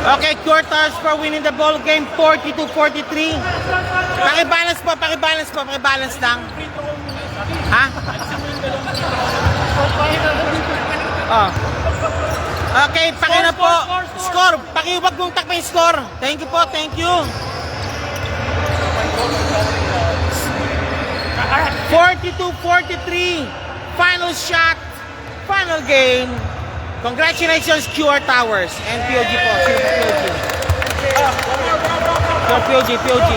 Okay, quarters for winning the ball game, 42-43. Pakibalance po, pakibalance lang. Ha? Oh. Okay, pakina po. Score. Pakiwag mong takpa yung score. Thank you po, thank you. 42-43. Final shot. Final game. Congratulations, QR Towers and POG po. POG.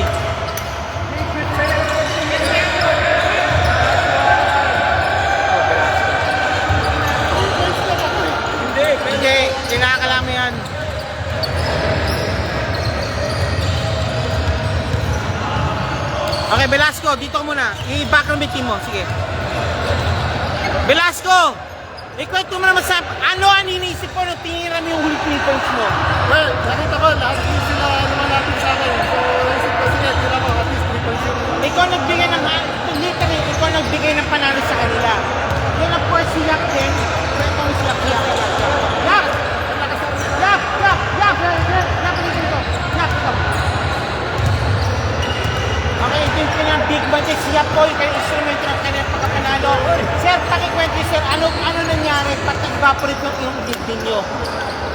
Hindi, kinakala mo yan. Okay, Velasco, dito ka muna. I-background team mo, sige. Velasco! Ikwento mo naman sa ano ang iniisip ko nung tinira mo yung huli points mo? Well, nakita ko, lahat din sila lumalapit sa akin. So, naisip ko sige, tira ko at least 3.0. Ikaw nagbigay ng, literally, ikaw nagbigay ng panalo sa kanila. Then of course, si Yap din. Kwento mo si Yap. Okay, din ko ng big budget si Yap po, yung kanyang instrumento ng kanyang pagkapanalo. Sir, pakikwento sir, ano nangyari pag nag-evaporate ng iyong dibdin nyo?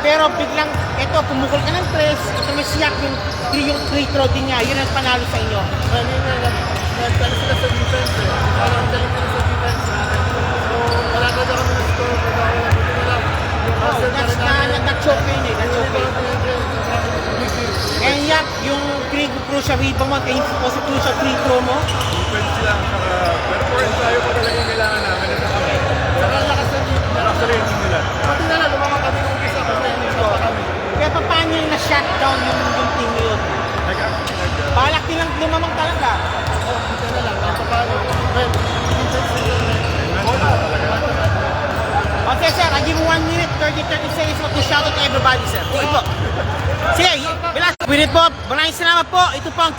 Pero biglang, ito, pumukol ka ng 3, ito may siyak yung free throw din niya, yun ang panalo sa inyo. Mali na, nagtali sila sa defense eh. Parang galing nila sa defense. So, wala ka na kami na-score. Wala ko na buti nila. Yung hustle na rin namin. Nag-choke yun eh, nag-choke yun. And Yap, yung free throw siya, rebound mo, kaya yung positive siya free throw mo. Defense lang. Pero point tayo pa talaga yung kailangan namin. Saka lakas na rin nila. Pati na lang, lumamang kami nung isa kasi nag-score kami. Kaya paano yung na-shutdown yung team yun? Balak nilang lumamang talaga. Dito na lang, paano? Well, defense nila. Okay sir, I give you 1 minute, 30 seconds to shout out to everybody sir. Sige po. Sige, Velasco. With it po, maraming salamat po. Ito po ang